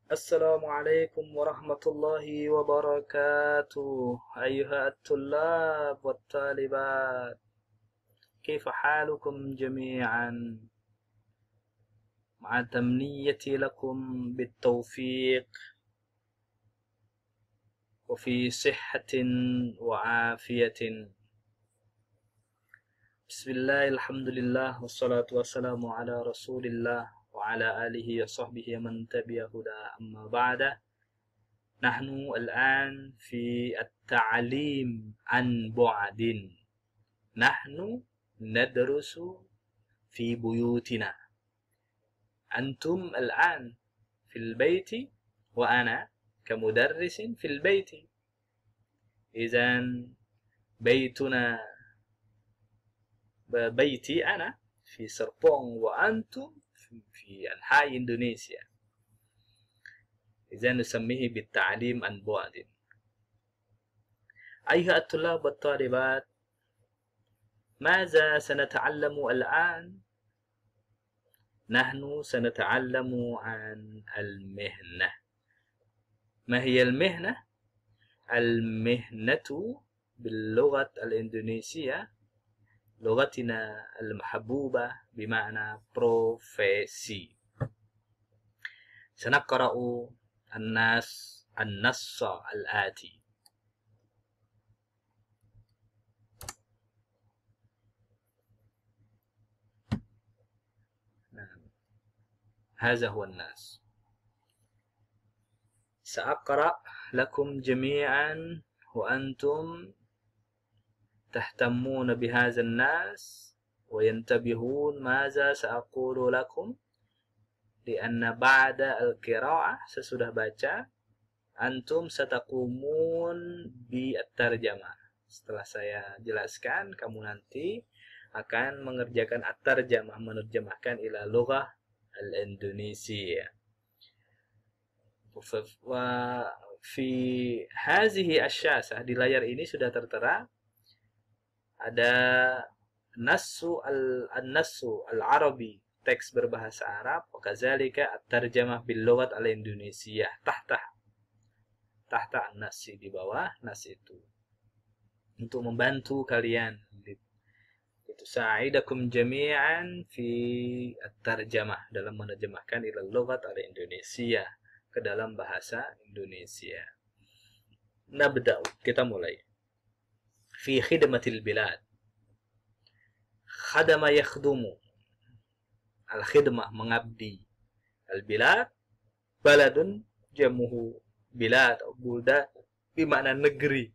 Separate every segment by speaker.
Speaker 1: السلام عليكم ورحمة الله وبركاته أيها الطلاب والطالبات، كيف حالكم جميعا؟ مع تمنيتي لكم بالتوفيق وفي صحة وعافية. بسم الله، الحمد لله، والصلاة والسلام على رسول الله وعلى آله وصحبه ومن تبع هدى. أما بعد، نحن الآن في التعليم عن بعد. نحن ندرس في بيوتنا، أنتم الآن في البيت وأنا كمدرس في البيت. إذن بيتنا، بيتي أنا في سربون وأنتم في أنحاء إندونيسيا. إذن نسميه بالتعليم عن بعد. أيها الطلاب والطالبات، ماذا سنتعلم الآن؟ نحن سنتعلم عن المهنة. ما هي المهنة؟ المهنة باللغة الإندونيسية، لغتنا المحبوبة، بمعنى بروفيسي. سنقرأ النص الآتي. هذا هو النص. سأقرأ لكم جميعا وأنتم تهتمون بهذا النص وينتبهون ماذا سأقول لكم، لأن بعد القراءة sesudah baca, antum sataqumun bi-at-tarjamah. Setelah saya jelaskan, kamu nanti akan mengerjakan at-tarjamah, menerjemahkan ila lughah al-Indonesia. Fi hazihi asyasah, di layar ini sudah tertera ada nassu al-arabi, teks berbahasa Arab, wakazalika at-tarjamah bil lughat al-Indonesiah tahta an-nassi, di bawah nas itu, untuk membantu kalian. Itu sa'idakum jami'an fi at-tarjamah, dalam menerjemahkan ila lughat al-Indonesia, ke dalam bahasa Indonesia. Nabda'u, kita mulai. Fi khidmatil bilad. Khadama yakhdumu, al-khidmah, mengabdi. Al-bilad, baladun jamuhu bilad, bulda, bermakna negeri.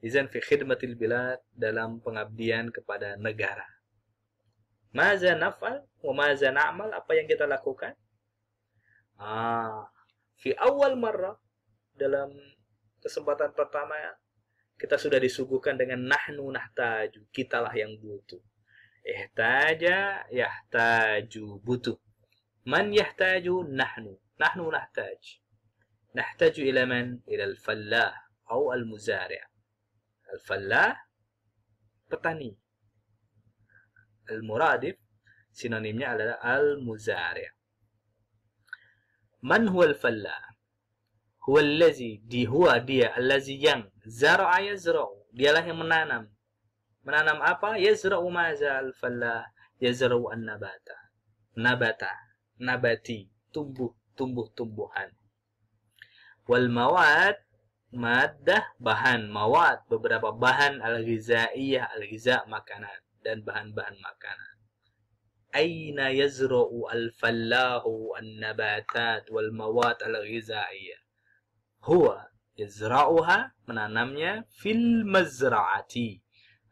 Speaker 1: Izan fi khidmatil bilad, dalam pengabdian kepada negara. Maza naf'al wa maza na'mal, apa yang kita lakukan? Fi awal marrah, dalam kesempatan pertama, kita sudah disuguhkan dengan nahnu nahtaju, kitalah yang butuh. Ihtaja yahtaju, butuh. Man yahtaju? Nahnu nahtaj. Nahtaju ila man? Ila al-fallah atau al-muzari'. Al-fallah, petani. Al-muradif, sinonimnya adalah al-muzari'. Man huwa al-fallah? Huwa allazi, dia allazi yang zara'a yazra'u, dialah yang menanam. Menanam apa? Yazra'u maza al-fallah? Yazra'u an-nabata. Nabati, tumbuh-tumbuhan. Wal mawad, maddah, bahan, mawad, beberapa bahan, al-ghizaiyah, al-ghiza, makanan, dan bahan-bahan makanan. Aina yazra'u al-fallahu an-nabatat wal mawad al-ghizaiyah? Huwa yazra'uha, menanamnya, fil mazra'ati.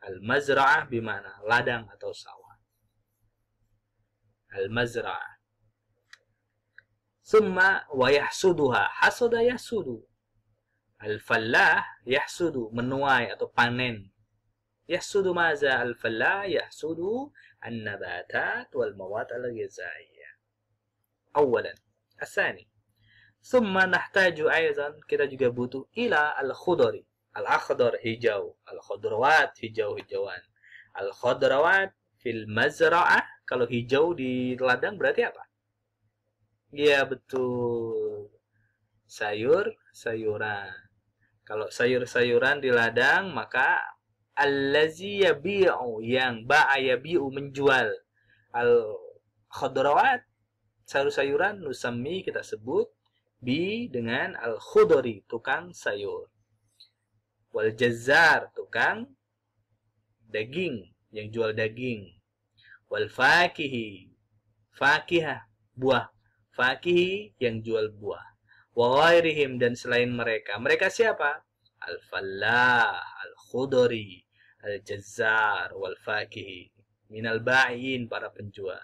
Speaker 1: Al-mazra'ah bimana ladang atau sawah. Al-mazra'ah. Summa wa yahsuduha, hasada yahsudu. Al-fallah yahsudu, menuai atau panen. Yahsudu maza al-fallah? Yahsudu an-nabatat wal mawad al-ghizaiyah. Awalan. Asani. Summa nahtaju aizan, kita juga butuh ila al-khudari. Al-akhdar, hijau. Al-khudrawat, hijau-hijauan. Al-khudrawat fil mazra'ah, kalau hijau di ladang berarti apa? Iya, betul. Sayuran. Kalau sayur-sayuran di ladang, maka allazi yabi'u, yang ba'a yabi'u, menjual. Al khudrawat, sayur-sayuran, nusammi, kita sebut bi dengan al khudri, tukang sayur. Wal jazzar, tukang daging, yang jual daging. Wal fakihi, fakihah, buah. Fakihi, yang jual buah. Wa ghairihim, dan selain mereka. Mereka siapa? Al-fallah, al-khudri, al-jazzar, wal-fakihi. Minal ba'iin, para penjual.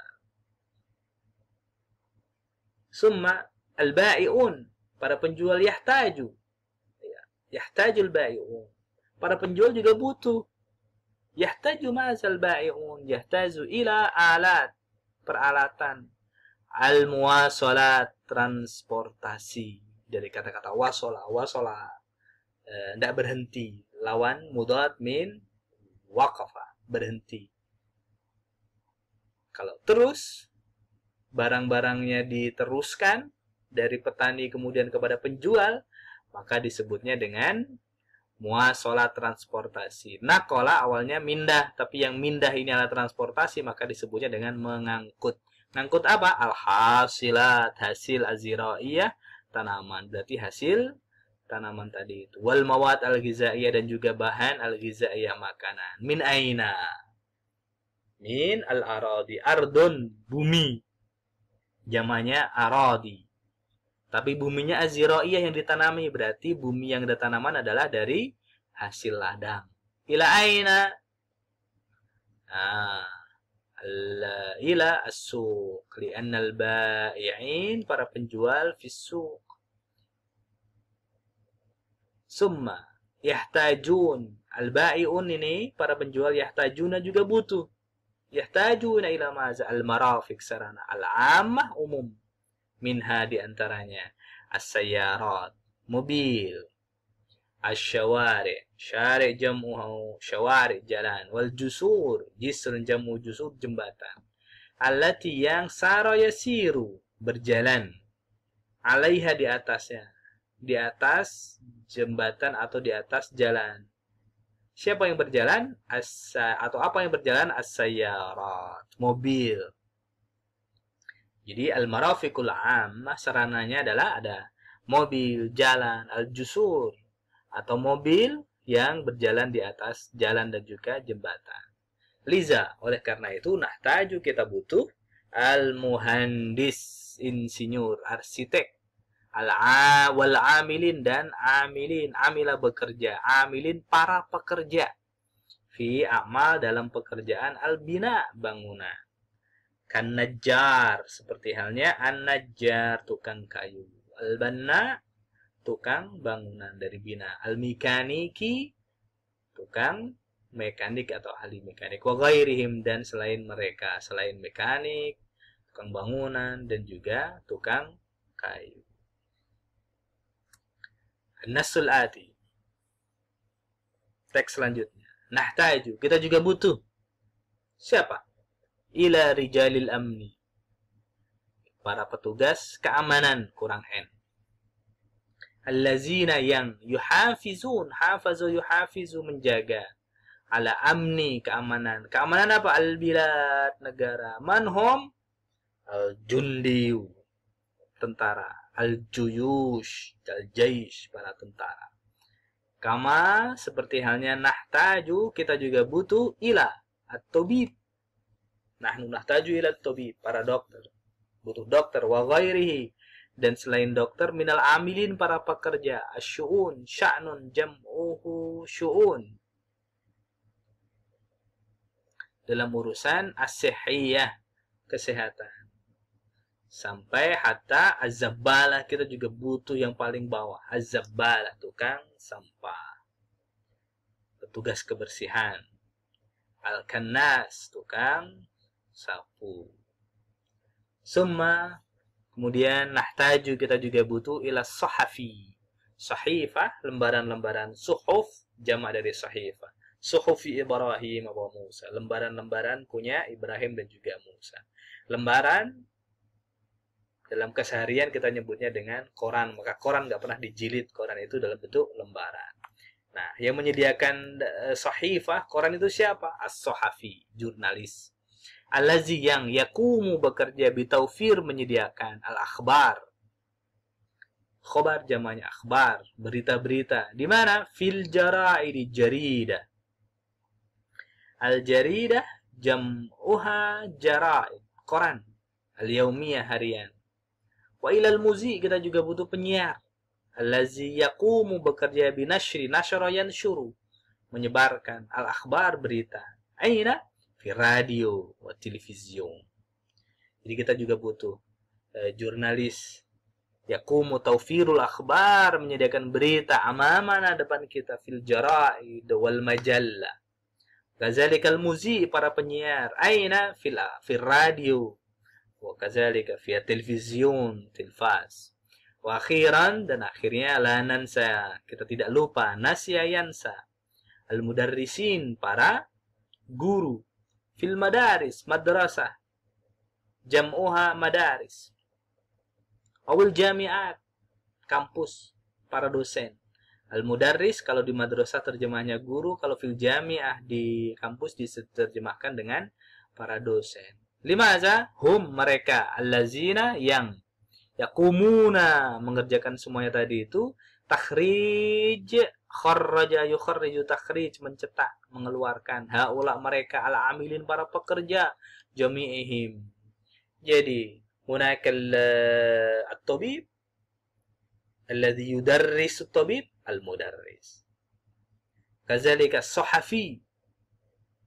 Speaker 1: Summa al-ba'iun, para penjual yahtaju. Yahtajul ba'iun. Para penjual juga butuh. Yahtaju mazal ba'iun, yahtaju ila alat, peralatan. Al-muwasalat, transportasi. Dari kata-kata wasola. Wasola, tidak berhenti. Lawan mudhad min waqafa, berhenti. Kalau terus, barang-barangnya diteruskan dari petani kemudian kepada penjual, maka disebutnya dengan muwasalat, transportasi. Nakola awalnya mindah, tapi yang mindah ini adalah transportasi, maka disebutnya dengan mengangkut. Ngangkut apa? Al-hasilat, hasil aziraiyah, tanaman. Berarti hasil tanaman tadi itu. Wal mawad al-ghizaiyah, dan juga bahan al-ghizaiyah, makanan. Min aina? Min al-aradi. Ardun, bumi. Jamanya aradi. Tapi buminya aziraiyah, yang ditanami. Berarti bumi yang ada tanaman adalah dari hasil ladang. Ila aina? Ila as-suq, li'anna al-ba'i'in, para penjual, fis-suq. Summa yahtajun, al-ba'i'un ini para penjual, yahtajuna juga butuh. Yahtajuna ila maza, al-marafiq, sarana al-ammah, umum. Minha, diantaranya as-sayyarat, mobil. Asyawari, syari jam'uhu syawari, jalan. Wal jusur, jisrun jam'u jusur, jembatan. Allati, yang sara yasiru, berjalan. Alaiha, di atasnya. Di atas jembatan atau di atas jalan. Siapa yang berjalan? Atau apa yang berjalan? As-sayyarat, mobil. Jadi al-marafiqul ammah, sarananya adalah ada mobil, jalan, al-jusur, atau mobil yang berjalan di atas jalan dan juga jembatan. Liza, oleh karena itu, nahtaju, kita butuh, al-muhandis, insinyur, arsitek, wal amilin, dan amilin, amila, bekerja, amilin, para pekerja, fi a'mal, dalam pekerjaan, al-bina, bangunan. Kan najjar, seperti halnya an-najjar, tukang kayu, al-banna, tukang bangunan dari bina, al-mekaniki, tukang mekanik atau ahli mekanik, wa ghairihim, dan selain mereka, selain mekanik, tukang bangunan, dan juga tukang kayu. An-nasul ati, teks selanjutnya. Nahtaju, kita juga butuh. Siapa? Ila rijalil amni, para petugas keamanan, kurang N. Allazina, yang yuhafizun, hafazu yuhafizu, menjaga, ala amni, keamanan. Keamanan apa? Al-bilad, negara. Manhum? Al-jundiyu, tentara. Al-juyush, al-jaish, para tentara. Kama, seperti halnya nahtaju, kita juga butuh ila at-tabib. Nahnu nahtaju ila at-tabib, para dokter. Butuh dokter. Wa ghairihi, dan selain dokter, minal amilin, para pekerja. Asyu'un, sya'nun, jam'uhu syu'un. Dalam urusan as-sihiyah, kesehatan. Sampai hatta az-zabbalah, kita juga butuh yang paling bawah. Az-zabbalah, tukang sampah. Petugas kebersihan. Al-kannas, tukang sapu. Summa, kemudian nahtaju, kita juga butuh ila sahafi. Sahifah, lembaran-lembaran. Suhuf, jamak dari sahifah. Suhufi Ibrahim wa Musa, lembaran-lembaran punya Ibrahim dan juga Musa. Lembaran Dalam keseharian kita nyebutnya dengan koran, maka koran nggak pernah dijilid, koran itu dalam bentuk lembaran. Nah, yang menyediakan sahifah, koran itu siapa? As-sahafi, jurnalis. Allazi yang yakumu bekerja bitaufir menyediakan al-akhbar. Khobar jamanya akhbar, berita-berita. Di mana? Fil jara'idi jarida. Al-jaridah jam'uha jara'id, koran. Al-yaumiyah harian. Wa ilal muzi kita juga butuh penyiar. Allazi yaqumu bekerja binashri nasyara yansyuru, menyebarkan al-akhbar berita. Aina? Fi radio wa television. Jadi kita juga butuh jurnalis. Yaqumu tawfirul akhbar, menyediakan berita amamana depan kita, fil jara'id wal majalla. Kazalikal muzi, para penyiar. Aina? Fil radio. Wa kazalika fi television, tilfaz. Wa akhiran, dan akhirnya la nansa, kita tidak lupa, nasya yansa, al mudarrisin, para guru, fil madaris, madrasah, jam'uha madaris, awil jami'at, kampus, para dosen. Al mudarris kalau di madrasah terjemahnya guru, kalau fil jami'ah di kampus diterjemahkan dengan para dosen. Limaza? Hum, mereka, allazina, yang yakumuna, mengerjakan semuanya tadi itu, takhrij, kharraja yukharriju, takhrij, mencetak, mengeluarkan, haula, mereka, al-amilin, para pekerja, jami'ihim. Jadi hunakal at-tabib alladhi yudarrisu at-tabib, al-mudarris. Kazalika as-sahafi,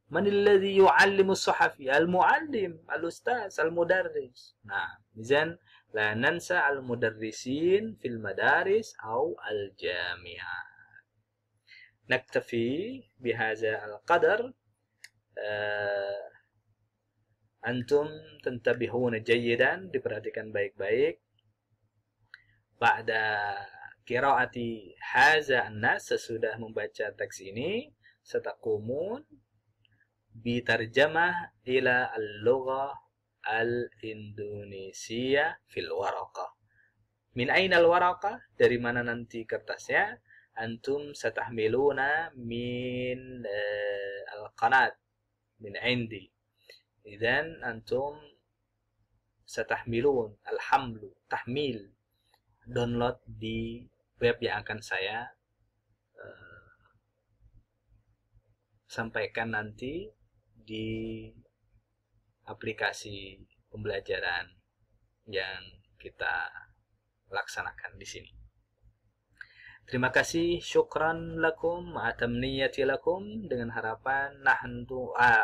Speaker 1: man alladhi yu'allimu as-sahafi, al-muallim, al-ustaz, al-mudarris. Nah, izan la nansa al-mudarrisin fil madaris aw al-jami'at. Naktafi bihadza al-qadar. Antum tantabihuna jayyidan, diperhatikan baik-baik. Ba'da qiraati hadza an-nas, sesudah membaca teks ini, sataqumun bitarjamah ila al-lughah al-Indonesia fil waraqah. Min aina al-waraqah? Dari mana nanti kertasnya? Antum satahmiluna min al-qanat min indi. Idzan antum satahmilun al-hamlu, tahmil, download di web yang akan saya sampaikan nanti di aplikasi pembelajaran yang kita laksanakan di sini. Terima kasih, syukran lakum, ma'atamniyati lakum, dengan harapan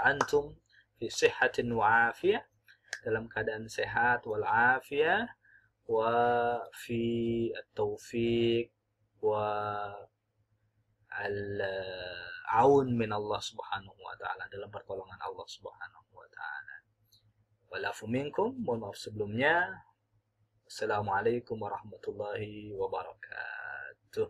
Speaker 1: antum fi sihhatin wa afiyah, dalam keadaan sehat wal afiyah, wa fi at-taufiq wa al-aun min Allah subhanahu wa ta'ala, dalam pertolongan Allah subhanahu wa ta'ala. Walafu minkum, mohon maaf sebelumnya. Assalamualaikum warahmatullahi wabarakatuh.